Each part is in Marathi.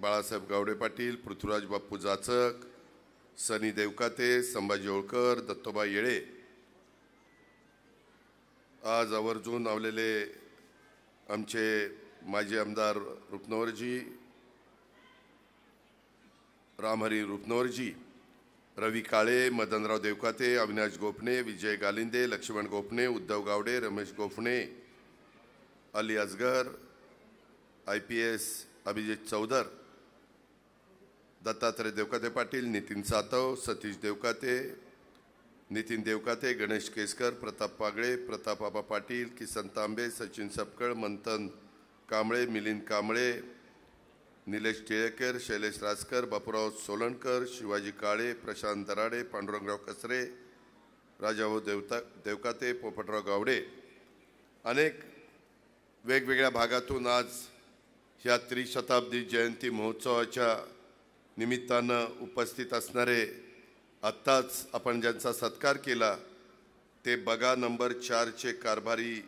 बाळासाहेब गावडे पाटील, पृथ्वीराज बाप्पू जाचक, सनी देवकाते, संभाजी होळकर, दत्तोबा येळे, आज आवर्जून आवलेले आमचे माजी आमदार रुपनवरजी, रामहरी रुपनवरजी, रवी काळे, मदनराव देवकाते, अविनाश गोपणे, विजय गालिंदे, लक्ष्मण गोपणे, उद्धव गावडे, रमेश गोपणे, अली असगर, IPS अभिजित चौधर, दत्तात्रय देवकाते पाटील, नितीन सातव, सतीश देवकाते, नितीन देवकाते, गणेश केसकर, प्रताप पागळे, प्रताप आबा पाटील, किसन तांबे, सचिन सपकळ, मंथन कांबळे, मिलिंद कांबळे, निलेश टिळेकर, शैलेश रासकर, बापूराव सोलनकर, शिवाजी काळे, प्रशांत दराडे, पांडुरंगराव कसरे, राजाभाऊ देवकाते, पोपटराव गावडे, अनेक वेगवेगळ्या भागातून आज ह्या त्रिशताब्दी जयंती महोत्सवाच्या निमित्तानं उपस्थित असणारे, आत्ताच आपण ज्यांचा सत्कार केला ते बगा नंबर 4चे कारभारी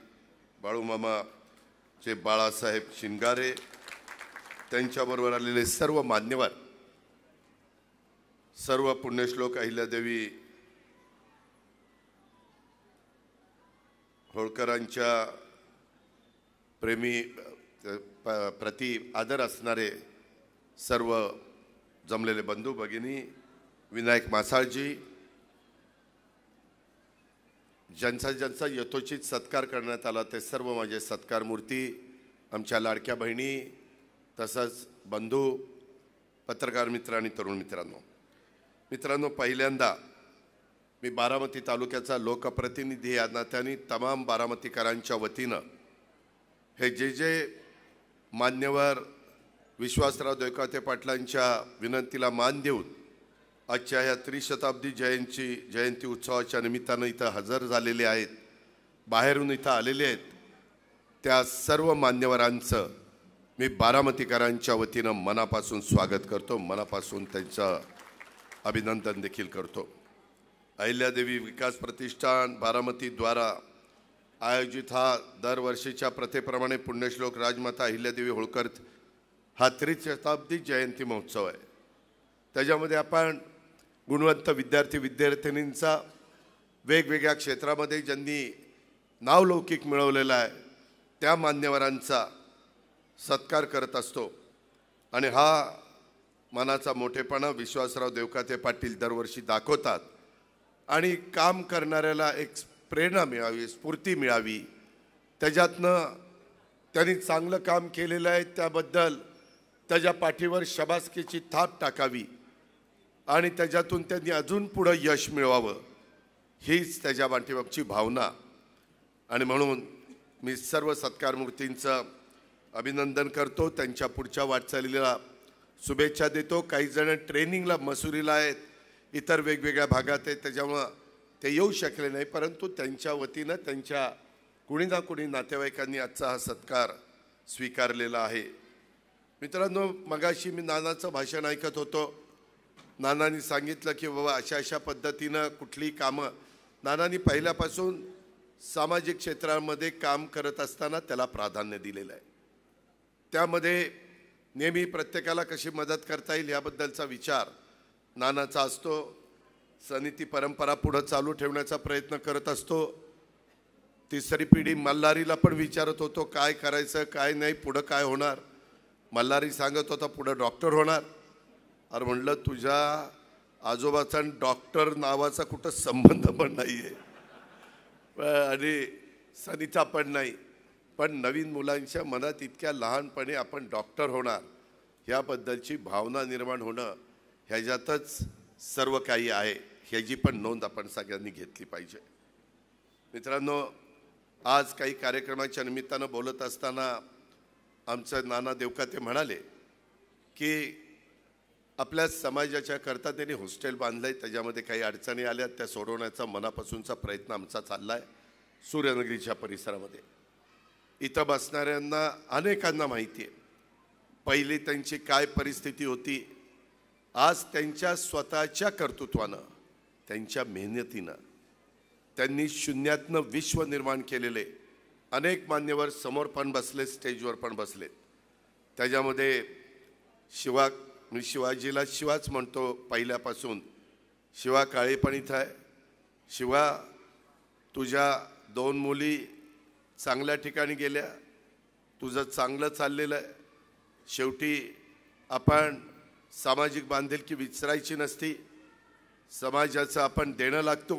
बाळूमामाचे बाळासाहेब शिंगारे, त्यांच्याबरोबर आलेले सर्व मान्यवर, सर्व पुण्यश्लोक अहिल्यादेवी होळकरांच्या प्रेमी प्रति आदर असणारे सर्व जमलेले बंधू भगिनी, विनायक मासाळजी, ज्यांचा ज्यांचा यथोचित सत्कार करण्यात आला ते सर्व माझे सत्कार मूर्ती, आमच्या लाडक्या बहिणी, तसंच बंधू, पत्रकार मित्र आणि तरुण मित्रांनो, पहिल्यांदा मी बारामती तालुक्याचा लोकप्रतिनिधी या नात्याने तमाम बारामतीकरांच्या वतीनं हे जे मान्यवर विश्वासराव देवकाते पाटलांच्या विनंतीला मान देऊन आजच्या ह्या त्रिशताब्दी जयंती उत्सवाच्या निमित्तानं इथं हजर झालेले आहेत, बाहेरून इथं आलेले आहेत, त्या सर्व मान्यवरांचं मी बारामतीकरांच्या वतीनं मनापासून स्वागत करतो, मनापासून त्यांचं अभिनंदन देखील करतो। अहिल्यादेवी विकास प्रतिष्ठान बारामतीद्वारा आयोजित हा दरवर्षीच्या प्रथेप्रमाणे पुण्यश्लोक राजमाता अहिल्यादेवी होळकर हा त्रिशताब्दी जयंती महोत्सव आहे। त्याच्यामध्ये आपण गुणवंत विद्यार्थींचा वेगवेगळ्या क्षेत्रामध्ये ज्यांनी नावलौकिक मिळवलेला आहे त्या मान्यवरांचा सत्कार करत असतो आणि हा मनाचा मोठेपणा विश्वासराव देवकाते पाटील दरवर्षी दाखवतात आणि काम करणाऱ्याला एक प्रेरणा मिळावी, स्फूर्ती मिळावी, त्याच्यातनं त्यांनी चांगलं काम केलेलं आहे त्याबद्दल त्याच्या पाठीवर शबासकीची थाप टाकावी आणि त्याच्यातून त्यांनी अजून पुढे यश मिळवावं, हीच त्याच्या पाठीमागची भावना। आणि म्हणून मी सर्व सत्कार मूर्तींचं अभिनंदन करतो, त्यांच्या पुढच्या वाटचालीला शुभेच्छा देतो। काही जण ट्रेनिंगला मसुरीला आहेत, इतर वेगवेगळ्या भागात आहेत, त्याच्यामुळं ते येऊ शकले नाही, परंतु त्यांच्या वतीनं त्यांच्या कुणी ना कुणी नातेवाईकांनी आजचा हा सत्कार स्वीकारलेला आहे। मित्रांनो, मगाशी मी नानाचं भाषण ऐकत होतो, नानांनी सांगितलं की बाबा अशा अशा पद्धतीनं कुठली कामं, नानांनी पहिल्यापासून सामाजिक क्षेत्रामध्ये काम करत असताना त्याला प्राधान्य दिलेलं आहे, त्यामध्ये नेहमी प्रत्येकाला कशी मदत करता येईल याबद्दलचा विचार नानाचा असतो। सनिती परंपरा पुढे चालू ठेवण्याचा प्रयत्न करत असतो। तिसरी पिढी मल्हारीला पण विचारत होतो काय करायचं काय नाही, पुढं काय होणार। मल्हारी सांगत होता पुढं डॉक्टर होणार। अरे म्हणलं तुझ्या आजोबाचा डॉक्टर नावाचा कुठं संबंध पण नाही आहे आणि सनिता पण नाही, पण नवीन मुलांच्या मनात इतक्या लहानपणी आपण डॉक्टर होणार याबद्दलची भावना निर्माण होणं ह्याच्यातच सर्व काही आहे, ह्याची पण नोंद आपण सगळ्यांनी घेतली पाहिजे। मित्रांनो, आज काही कार्यक्रमाच्या निमित्तानं बोलत असताना आमचं नाना देवकाते म्हणाले की आपल्या समाजाच्या करता त्यांनी हॉस्टेल बांधलंय, त्याच्यामध्ये काही अडचणी आल्या त्या सोडवण्याचा मनापासूनचा प्रयत्न आमचा चालला आहे। सूर्यनगरीच्या परिसरामध्ये इथं बसणाऱ्यांना अनेकांना माहिती आहे पहिली त्यांची काय परिस्थिती होती, आज त्यांच्या स्वतःच्या कर्तृत्वानं, त्यांच्या मेहनतीनं त्यांनी शून्यातनं विश्व निर्माण केलेले अनेक मान्यवर समोर पण बसले, स्टेजवर पण बसले। त्याच्यामध्ये मी शिवाजीला शिवाच म्हणतो पहिल्यापासून. शिवा काळे पण इथं आहे. शिवा, तुझ्या 2 मुली चांगल्या ठिकाणी गेल्या, तुझं चांगलं चाललेलं आहे. शेवटी आपण सामाजिक बांधिलकी विसरायची नसती. समाजाचं आपण देणं लागतो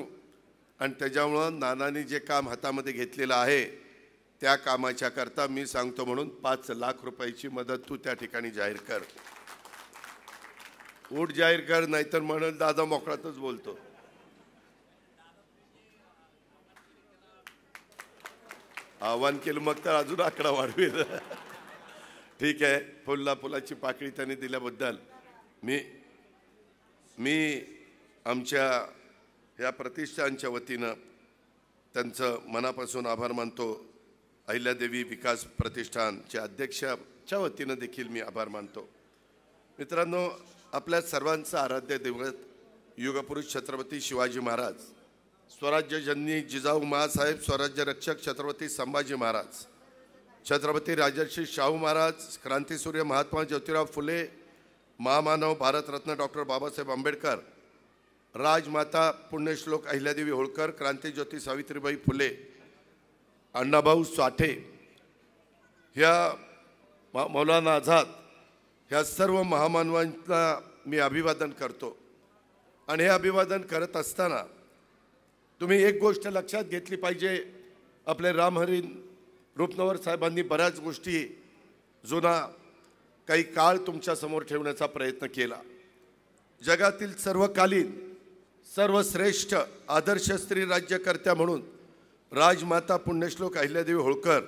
आणि त्याच्यामुळं नानांनी जे काम हातामध्ये घेतलेलं आहे त्या कामाच्या करता मी सांगतो म्हणून 5 लाख रुपयाची मदत तू त्या ठिकाणी जाहीर कर. उठ जाहीर कर, नाहीतर म्हणून दादा मोकळातच बोलतो. आव्हान केलं मग तर अजून आकडा वाढवेल. ठीक आहे, फुलाची पाकळी त्यांनी दिल्याबद्दल मी आमच्या या प्रतिष्ठानच्या वतीनं त्यांचं मनापासून आभार मानतो. अहिल्यादेवी विकास प्रतिष्ठानच्या अध्यक्षाच्या वतीनं देखील मी आभार मानतो. मित्रांनो, आपल्या सर्वांचं आराध्य दैवत युगपुरुष छत्रपती शिवाजी महाराज, स्वराज्यजननी जिजाऊ माँसाहेब, स्वराज्य रक्षक छत्रपती संभाजी महाराज, छत्रपती राजर्षी शाहू महाराज, क्रांतीसूर्य महात्मा ज्योतिराव फुले, महामानव भारतरत्न डॉक्टर बाबासाहेब आंबेडकर, राजमाता पुण्यश्लोक अहिल्यादेवी होळकर, क्रांतीज्योती सावित्रीबाई फुले, अण्णाभाऊ साठे, ह्या मौलाना आझाद, ह्या सर्व महामानवांना मी अभिवादन करतो. आणि हे अभिवादन करत असताना तुम्ही एक गोष्ट लक्षात घेतली पाहिजे. आपले रामहरी रूपनवर साहेबांनी बऱ्याच गोष्टी जुना काही काळ तुमच्यासमोर ठेवण्याचा प्रयत्न केला. जगातील सर्वकालीन सर्वश्रेष्ठ आदर्श स्त्री राज्यकर्त्या म्हणून राजमाता पुण्यश्लोक अहिल्यादेवी होळकर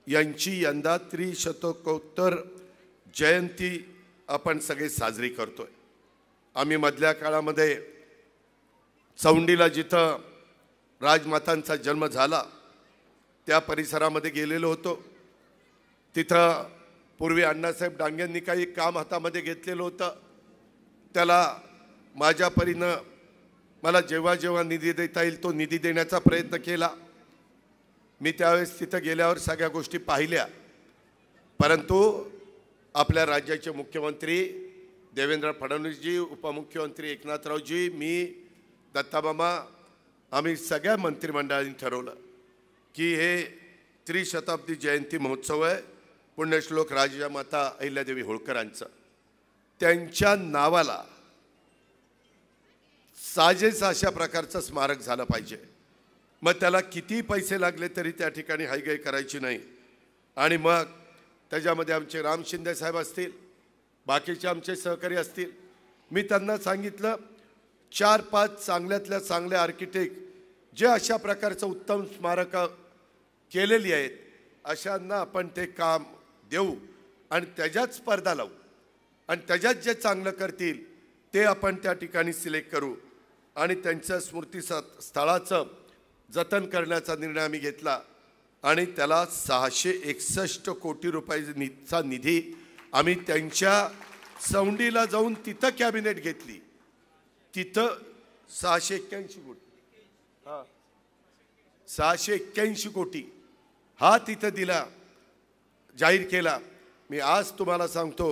यांची यंदा त्रिशतकोत्तर जयंती आपण सगळे साजरी करतोय. आम्ही मधल्या काळामध्ये चौंडीला जिथं राजमातांचा जन्म झाला त्या परिसरामध्ये गेलेलो होतो. तिथं पूर्वी अण्णासाहेब डांगेंनी काही काम हातामध्ये घेतलेलं होतं. त्याला माझ्या परीनं मला जेव्हा जेव्हा निधी देता येईल तो निधी देण्याचा प्रयत्न केला. मी त्यावेळेस तिथं गेल्यावर सगळ्या गोष्टी पाहिल्या. परंतु आपल्या राज्याचे मुख्यमंत्री देवेंद्र फडणवीसजी, उपमुख्यमंत्री एकनाथरावजी, मी, दत्तामामा, आम्ही सगळ्या मंत्रिमंडळाने ठरवलं की हे त्रिशताब्दी जयंती महोत्सव आहे पुण्यश्लोक राजमाता अहिल्यादेवी होळकरांचं. त्यांच्या नावाला साजेस अशा प्रकारचं स्मारक झालं पाहिजे. मग त्याला किती पैसे लागले तरी त्या ठिकाणी हायगाई करायची नाही. आणि मग त्याच्यामध्ये आमचे राम शिंदे साहेब असतील, बाकीचे आमचे सहकारी असतील, मी त्यांना सांगितलं 4-5 चांगल्यातल्या चांगले आर्किटेक्ट जे अशा प्रकारचं उत्तम स्मारक केलेली आहेत अशांना आपण ते काम देऊ आणि त्याच्यात स्पर्धा लावू आणि त्याच्यात जे चांगलं करतील ते आपण त्या ठिकाणी सिलेक्ट करू आणि त्यांच्या स्मृती स्थळाचं जतन करण्याचा निर्णय आम्ही घेतला. आणि त्याला 661 कोटी रुपयाचा निधी आम्ही त्यांच्या चौंडीला जाऊन तिथं कॅबिनेट घेतली. तिथं 681 कोटी, 681 कोटी हा तिथं दिला, जाहीर केला. मी आज तुम्हाला सांगतो,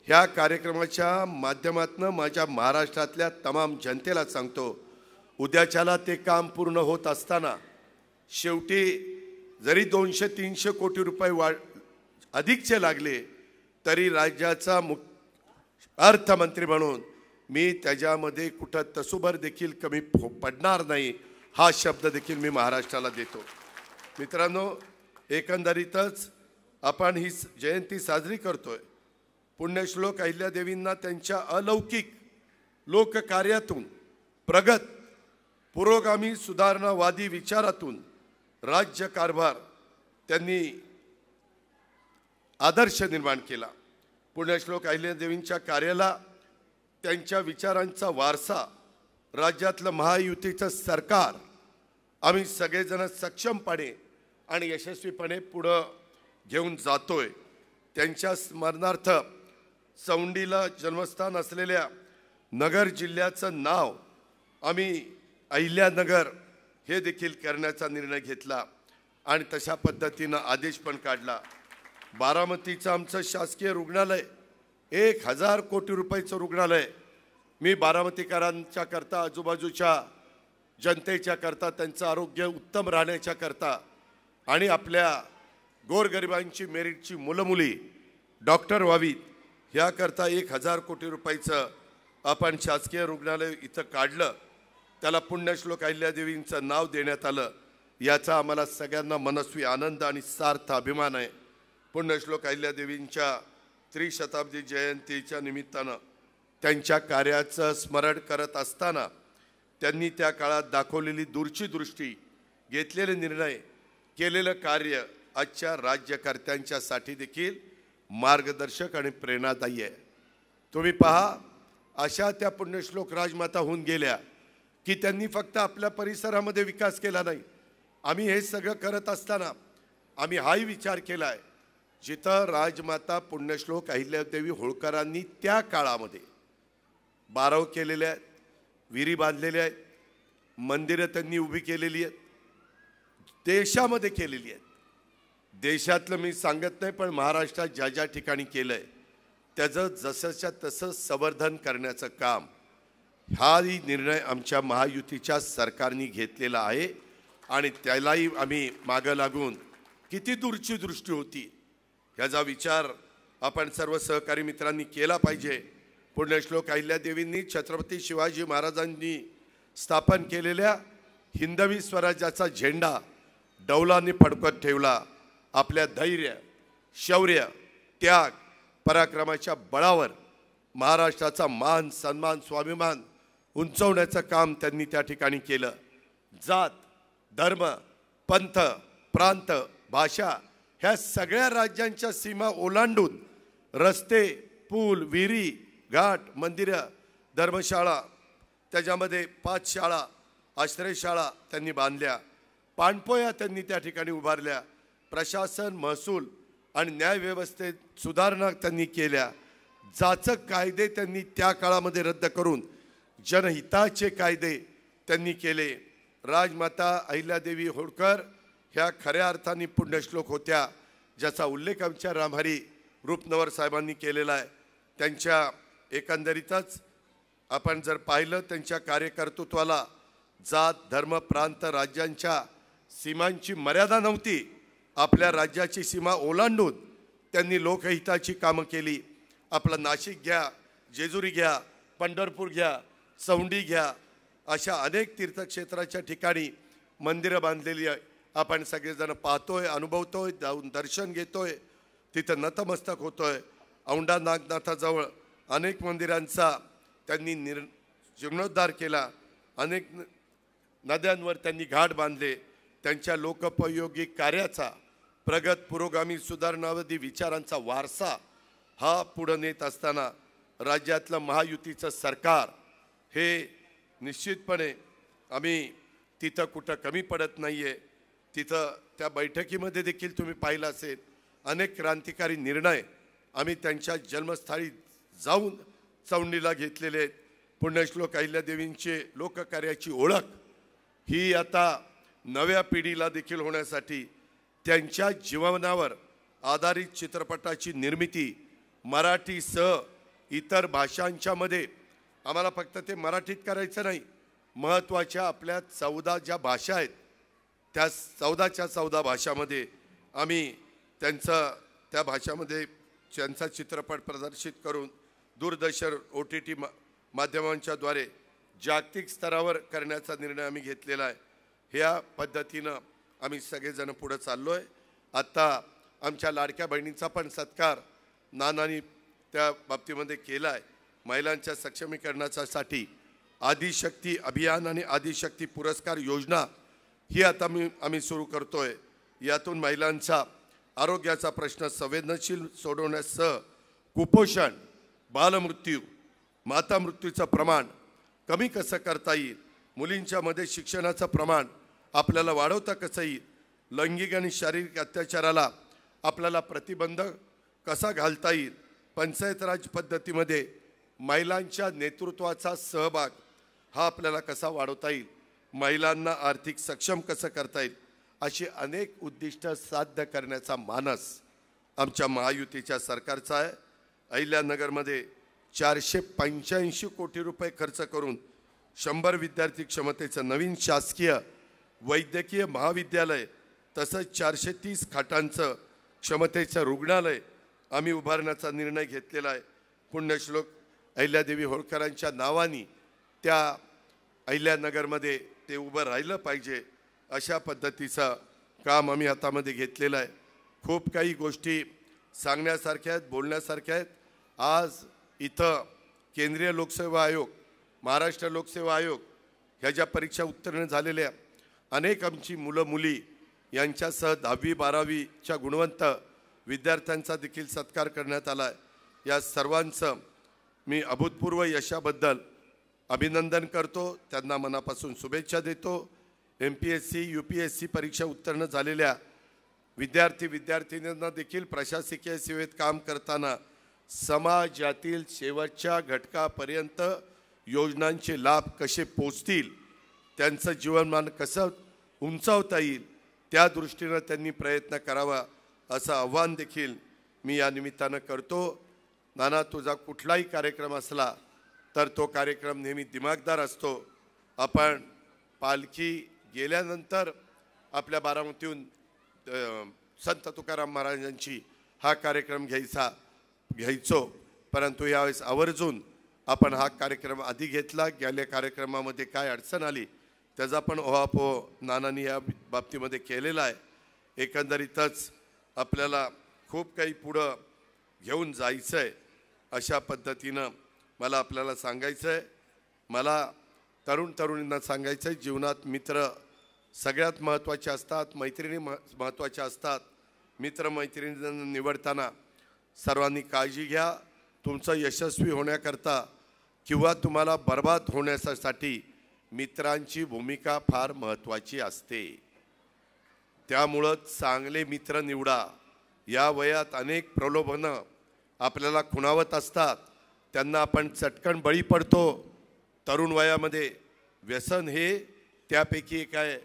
ह्या कार्यक्रमाच्या माध्यमातून माझ्या महाराष्ट्रातल्या तमाम जनतेला सांगतो, उद्याच्याला ते काम पूर्ण होत असताना शेवटी जरी 200-300 कोटी रुपये अधिकचे लागले तरी राज्याचा अर्थमंत्री म्हणून मी त्याच्यामध्ये कुठं तसूभर देखील कमी पडणार नाही हा शब्द देखील मी महाराष्ट्राला देतो. मित्रांनो, एकंदरीतच आपण ही जयंती साजरी करतोय. पुण्यश्लोक अहिल्यादेवींना त्यांच्या अलौकिक लोककार्यातून, प्रगत पुरोगामी सुधारणावादी विचारातून राज्यकारभार त्यांनी आदर्श निर्माण केला. पुण्यश्लोक अहिल्यादेवींच्या कार्याला त्यांच्या विचारांचा वारसा राज्यातलं महायुतीचं सरकार आम्ही सगळेजण सक्षमपणे आणि यशस्वीपणे पुढं घेऊन जातोय. त्यांच्या स्मरणार्थ चौंडीला जन्मस्थान असलेल्या नगर जिल्ह्याचं नाव आम्ही अहिल्यानगर हे देखील करण्याचा निर्णय घेतला आणि तशा पद्धतीनं आदेश पण काढला. बारामतीचं आमचं शासकीय रुग्णालय 1000 कोटी रुपयाचं रुग्णालय मी बारामतीकरांच्या करता, आजूबाजूच्या जनतेच्या करता, त्यांचं आरोग्य उत्तम राहण्याच्या करता आणि आपल्या गोरगरिबांची मेरिटची मुलं-मुली डॉक्टर व्हावीत याकरता 1000 कोटी रुपयाचं आपण शासकीय रुग्णालय इथं काढलं. त्याला पुण्यश्लोक अहिल्यादेवींचं नाव देण्यात आलं. याचा आम्हाला सगळ्यांना मनस्वी आनंद आणि सार्थ अभिमान आहे. पुण्यश्लोक अहिल्यादेवींच्या त्रिशताब्दी जयंतीच्या निमित्तानं त्यांच्या कार्याचं स्मरण करत असताना त्यांनी त्या काळात दाखवलेली दूरची दृष्टी, घेतलेले निर्णय, केलेलं कार्य आजच्या राज्यकर्त्यांच्यासाठी देखील मार्गदर्शक आणि प्रेरणादायी आहे. तुम्ही पहा, अशा त्या पुण्यश्लोक राजमाता होऊन गेल्या की त्यांनी फक्त आपल्या परिसरामध्ये विकास केला नाही. आम्ही हे सगळं करत असताना आम्ही हाही विचार केला आहे, जिथं राजमाता पुण्यश्लोक अहिल्यादेवी होळकरांनी त्या काळामध्ये बारव केलेले आहेत, विहिरी बांधलेल्या आहेत, मंदिरं त्यांनी उभी केलेली आहेत, देशामध्ये केलेली आहेत. देशातलं मी सांगत नाही, पण महाराष्ट्रात ज्या ज्या ठिकाणी केलं आहे त्याचं जसंच्या तसं संवर्धन करण्याचं काम हाही निर्णय आमच्या महायुतीच्या सरकारने घेतलेला आहे. आणि त्यालाही आम्ही मागं लागून किती दूरची दृष्टी होती ह्याचा विचार आपण सर्व सहकारी मित्रांनी केला पाहिजे. पुण्यश्लोक अहिल्यादेवींनी छत्रपती शिवाजी महाराजांनी स्थापन केलेल्या हिंदवी स्वराज्याचा झेंडा डौलांनी फडकत ठेवला. आपल्या धैर्य, शौर्य, त्याग, पराक्रमाच्या बळावर महाराष्ट्राचा मान, सन्मान, स्वाभिमान उंचवण्याचं काम त्यांनी त्या ठिकाणी केलं. जात, धर्म, पंथ, प्रांत, भाषा ह्या सगळ्या राज्यांच्या सीमा ओलांडून रस्ते, पूल, विहिरी, घाट, मंदिरं, धर्मशाळा, त्याच्यामध्ये 5 शाळा, आश्रयशाळा त्यांनी बांधल्या. पाणपोया त्यांनी त्या ठिकाणी उभारल्या. प्रशासन, महसूल आणि न्यायव्यवस्थेत सुधारणा त्यांनी केल्या. जाचक कायदे त्यांनी त्या काळामध्ये रद्द करून जनहिताचे कायदे त्यांनी केले. राजमाता अहिल्यादेवी होळकर ह्या खऱ्या अर्थाने पुण्यश्लोक होत्या, ज्याचा उल्लेख आमच्या रामहरी रूपनवर साहेबांनी केलेला आहे. त्यांच्या एकंदरीतच आपण जर पाहिलं, त्यांच्या कार्यकर्तृत्वाला जात, धर्म, प्रांत, राज्यांच्या सीमांची मर्यादा नव्हती. आपल्या राज्याची सीमा ओलांडून त्यांनी लोकहिताची कामं केली. आपलं नाशिक घ्या, जेजुरी घ्या, पंढरपूर घ्या, चौंडी घ्या, अशा अनेक तीर्थक्षेत्राच्या ठिकाणी मंदिरं बांधलेली आहे. आपण सगळेजण पाहतोय, अनुभवतोय, जाऊन दर्शन घेतोय, तिथं नतमस्तक होतोय. औंढा नागनाथाजवळ अनेक मंदिरांचा त्यांनी जीर्णोद्धार केला. अनेक नद्यांवर त्यांनी घाट बांधले. त्यांच्या लोकोपयोगी कार्याचा, प्रगत पुरोगामी सुधारणावादी विचारांचा वारसा हा पुढे नेत असताना राज्यातलं महायुतीचं सरकार हे निश्चितपणे आम्ही तिथं कुठं कमी पडत नाही आहे. तिथं त्या बैठकीमध्ये देखील तुम्ही पाहिलं असेल, अनेक क्रांतिकारी निर्णय आम्ही त्यांच्या जन्मस्थळी जाऊन चौंडीला घेतलेले आहेत. पुण्यश्लोक अहिल्यादेवींचे लोककार्याची ओळख ही आता नव्या पिढीला देखील होण्यासाठी त्यांच्या जीवनावर आधारित चित्रपटाची निर्मिती मराठीसह इतर भाषांच्यामध्ये, आम्हाला फक्त ते मराठीत करायचं नाही, महत्त्वाच्या आपल्या 14 ज्या भाषा आहेत त्या 14च्या 14 भाषामध्ये आम्ही त्या भाषामध्ये त्यांचा चित्रपट प्रदर्शित करून दूरदर्शन OTT माध्यमांच्याद्वारे जागतिक स्तरावर करण्याचा निर्णय आम्ही घेतलेला आहे. ह्या पद्धतीनं आम्ही सगळेजण पुढे चाललो आहे. आत्ता आमच्या लाडक्या बहिणींचा पण सत्कार नानांनी त्या बाबतीमध्ये केला आहे. महिलांच्या सक्षमीकरणासाठी आदिशक्ती अभियान आणि आदिशक्ती पुरस्कार योजना ही आता आम्ही सुरू करतोय. यातून महिलांचा आरोग्याचा प्रश्न संवेदनशील सोडवण्यासह कुपोषण, बालमृत्यू, माता मृत्यूचं प्रमाण कमी कसं करता येईल, मुलींच्या मध्ये शिक्षणाचं प्रमाण आपल्याला वाढवता कसं येईल, लैंगिक आणि शारीरिक अत्याचाराला आपल्याला प्रतिबंध कसा घालता येईल, पंचायत राज पद्धतीमध्ये महिलांच्या नेतृत्वाचा सहभाग हा आपल्याला कसा वाढवता येईल, महिलांना आर्थिक सक्षम कसं करता येईल, अशी अनेक उद्दिष्ट साध्य करण्याचा मानस आमच्या महायुतीच्या सरकारचा आहे. अहिल्यानगरमध्ये 485 कोटी रुपये खर्च करून 100 विद्यार्थी क्षमतेचं नवीन शासकीय वैद्यकीय महाविद्यालय तसंच 430 खाटांचं क्षमतेचं रुग्णालय आम्ही उभारण्याचा निर्णय घेतलेला आहे। पुण्यश्लोक अहिल्यादेवी होळकरांच्या नावाने त्या अहिल्यानगरमध्ये ते उभं राहिलं पाहिजे अशा पद्धतीचं काम आम्ही हातामध्ये घेतलेलं आहे। खूप काही गोष्टी सांगण्यासारख्या आहेत, बोलण्यासारख्या आहेत। आज इथं केंद्रीय लोकसेवा आयोग, महाराष्ट्र लोकसेवा आयोग ह्या ज्या परीक्षा उत्तीर्ण झालेल्या अनेक आमची मुलं मुली यांच्यासह 10वी 12वीच्या गुणवंत विद्यार्थ्यांचा देखील सत्कार करण्यात आला आहे। या सर्वांचं मी अभूतपूर्व यशाबद्दल अभिनंदन करतो, त्यांना मनापासून शुभेच्छा देतो। MPSC UPSC परीक्षा उत्तीर्ण झालेल्या विद्यार्थ्यांना देखील प्रशासकीय सेवेत काम करताना समाजातील शेवटच्या घटकापर्यंत योजनांचे लाभ कसे पोचतील, त्यांचं जीवनमान कसं उंचावता येईल त्या दृष्टीने त्यांनी प्रयत्न करावा असं आव्हान देखील मी या निमित्तानं करतो। नाना, तुझा कुठलाही कार्यक्रम असला तर तो कार्यक्रम नेहमी दिमागदार असतो। आपण पालखी गेल्यानंतर आपल्या बारामतीहून संत तुकाराम महाराजांची हा कार्यक्रम घ्यायचो, परंतु यावेळेस आवर्जून आपण हा कार्यक्रम आधी घेतला। गेल्या कार्यक्रमामध्ये काय अडचण आली त्याचा पण ओहापोह नानांनी या बाबतीमध्ये केलेला आहे। एकंदरीतच आपल्याला खूप काही पुढं घेऊन जायचं आहे अशा पद्धतीनं मला आपल्याला सांगायचं आहे। मला तरुणींना सांगायचं आहे, जीवनात मित्र सगळ्यात महत्त्वाचे असतात, मैत्रिणी महत्त्वाच्या असतात। मित्रमैत्रिणींना निवडताना सर्वांनी काळजी घ्या। तुमचं यशस्वी होण्याकरता किंवा तुम्हाला बर्बाद होण्यासाठी मित्रांची भूमिका फार महत्त्वाची असते, त्यामुळं चांगले मित्र निवडा। या वयात अनेक प्रलोभनं आपल्याला खुणावत असतात, त्यांना आपण चटकन बळी पडतो। तरुण वयामध्ये व्यसन हे त्यापैकी एक आहे।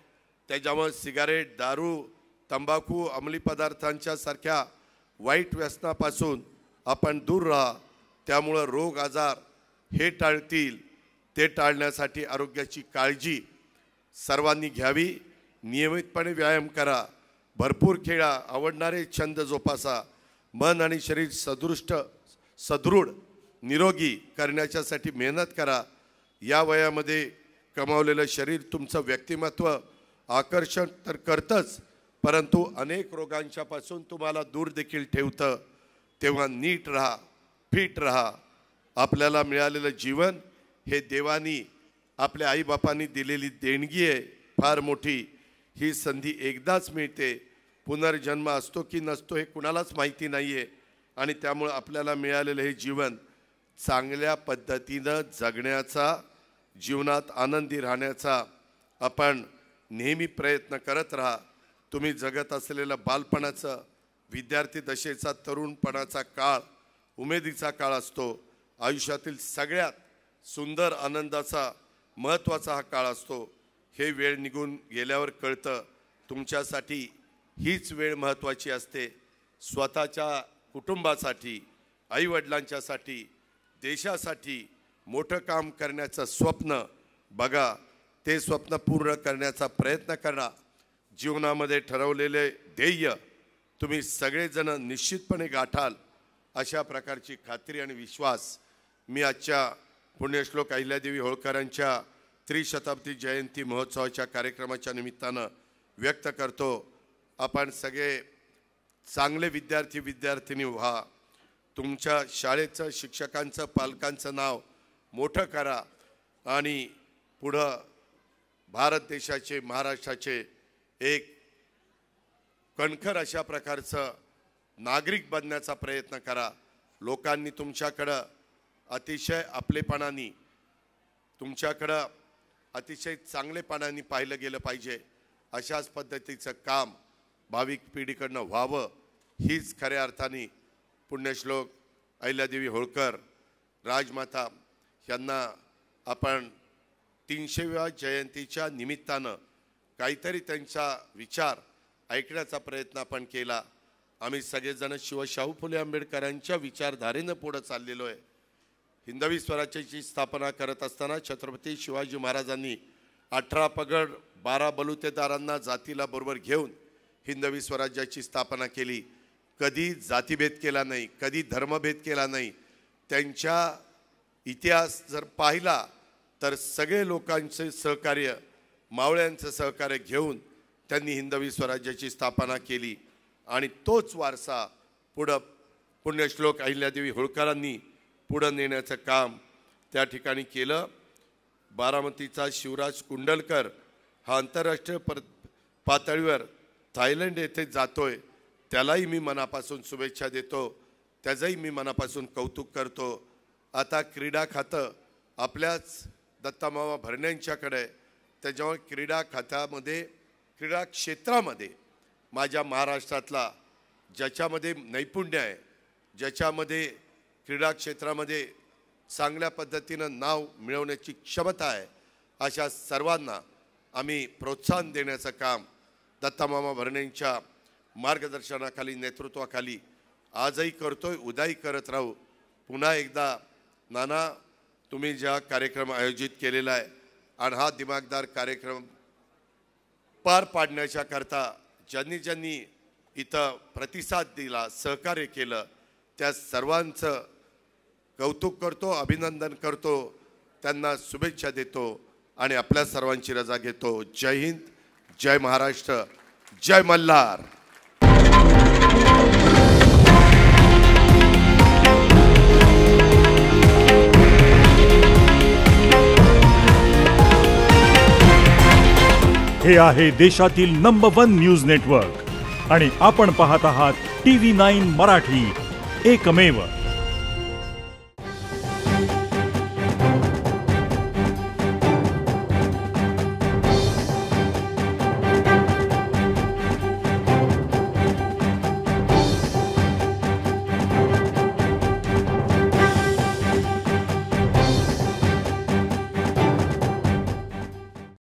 त्याच्यामुळे सिगारेट, दारू, तंबाखू, अंमली पदार्थांच्या सारख्या वाईट व्यसनापासून आपण दूर राहा। त्यामुळं रोग आजार हे टाळतील। ते टाळण्यासाठी आरोग्याची काळजी सर्वांनी घ्यावी। नियमितपणे व्यायाम करा, भरपूर खेळा, आवडणारे छंद जोपासा। मन आणि शरीर सदृढ निरोगी करण्यासाठी मेहनत करा। या वयामध्ये कमावलेलं शरीर तुमचं व्यक्तिमत्व आकर्षण तर करतंच, परंतु अनेक रोगांच्यापासून तुम्हाला दूर देखील ठेवतं। तेव्हा नीट राहा, फिट राहा। आपल्याला मिळालेलं जीवन हे देवानी आपल्या आईबापांनी दिलेली देणगी आहे, फार मोठी। ही संधी एकदाच मिळते, पुनर्जन्म असतो की नसतो हे कुणालाच माहिती नाही आहे। आणि त्यामुळे आपल्याला मिळालेलं हे जीवन चांगल्या पद्धतीनं जगण्याचा, जीवनात आनंदी राहण्याचा आपण नेहमी प्रयत्न करत राहा। तुम्ही जगत असलेलं बालपणाचं, विद्यार्थी दशेचा, तरुणपणाचा काळ उमेदीचा काळ असतो। आयुष्यातील सगळ्यात सुंदर आनंदाचा महत्त्वाचा हा काळ असतो। हे वेळ निघून गेल्यावर कळतं तुमच्यासाठी हीच वेळ महत्त्वाची असते। स्वतःच्या कुटुंबासाठी, आईवडिलांच्यासाठी, देशासाठी मोठं काम करण्याचं स्वप्न बघा। ते स्वप्न पूर्ण करण्याचा प्रयत्न करा। जीवनामध्ये ठरवलेले ध्येय तुम्ही सगळेजण निश्चितपणे गाठाल अशा प्रकारची खात्री आणि विश्वास मी आजच्या पुण्यश्लोक अहिल्यादेवी होळकरांच्या त्रिशताब्दी जयंती महोत्सवाच्या कार्यक्रमाच्या निमित्तानं व्यक्त करतो। आपण सगळे चांगले विद्यार्थी व्हा। तुमच्या शाळेचं, शिक्षकांचं, पालकांचं नाव मोठं करा आणि पुढं भारत देशाचे, महाराष्ट्राचे एक कणखर अशा प्रकारचं नागरिक बनण्याचा प्रयत्न करा। लोकांनी तुमच्याकडं अतिशय आपलेपणाने, तुमच्याकडं अतिशय चांगलेपणाने पाहिलं गेलं पाहिजे। अशाच पद्धतीचं काम भाविक पिढीकडनं व्हावं, हीच खऱ्या अर्थाने पुण्यश्लोक अहिल्यादेवी होळकर राजमाता यांना आपण 300व्या जयंतीच्या निमित्तानं काहीतरी त्यांचा विचार ऐकण्याचा प्रयत्न आपण केला। आम्ही सगळेजण शाहू फुले आंबेडकरांच्या विचारधारेनं पुढे चाललेलो आहे। हिंदवी स्वराज्याची स्थापना करत असताना छत्रपती शिवाजी महाराजांनी 18 पगड 12 बलुतेदारांना जातीला बरोबर घेऊन हिंदवी स्वराज्याची स्थापना केली। कधी जातीभेद केला नाही, कधी धर्मभेद केला नाही। त्यांच्या इतिहास जर पाहिला तर सगळे लोकांचे सहकार्य, मावळ्यांचं सहकार्य घेऊन त्यांनी हिंदवी स्वराज्याची स्थापना केली आणि तोच वारसा पुढं पुण्यश्लोक अहिल्यादेवी होळकरांनी पुढे नेण्याचं काम त्या ठिकाणी केलं। बारामतीचा शिवराज कुंडलकर हा आंतरराष्ट्रीय पातळीवर थायलंड येथे जातोय, त्यालाही मी मनापासून शुभेच्छा देतो, त्याचंही मी मनापासून कौतुक करतो। आता क्रीडा खातं आपल्याच दत्तामामा भरणेंच्याकडे, त्याच्यामुळे क्रीडा खात्यामध्ये क्रीडा क्षेत्रामध्ये माझ्या महाराष्ट्रातला ज्याच्यामध्ये नैपुण्य आहे, ज्याच्यामध्ये क्रीडा क्षेत्रामध्ये चांगल्या पद्धतीनं नाव मिळवण्याची क्षमता आहे, अशा सर्वांना आम्ही प्रोत्साहन देण्याचं काम दत्तामामा भरणेंच्या मार्गदर्शनाखाली, नेतृत्वाखाली आजही करतोय, उद्याही करत राहू। पुन्हा एकदा नाना, तुम्ही ज्या कार्यक्रम आयोजित केलेला आहे आणि हा दिमागदार कार्यक्रम पार पाडण्याच्या करता ज्यांनी ज्यांनी इथं प्रतिसाद दिला, सहकार्य केलं, त्या सर्वांचं कौतुक करतो, अभिनंदन करतो, त्यांना शुभेच्छा देतो आणि आपल्या सर्वांची रजा घेतो। जय हिंद, जय महाराष्ट्र, जय मल्हार। हे आहे देशातील नंबर 1 न्यूज नेटवर्क आणि आपण पाहत आहात TV9 मराठी, एकमेव।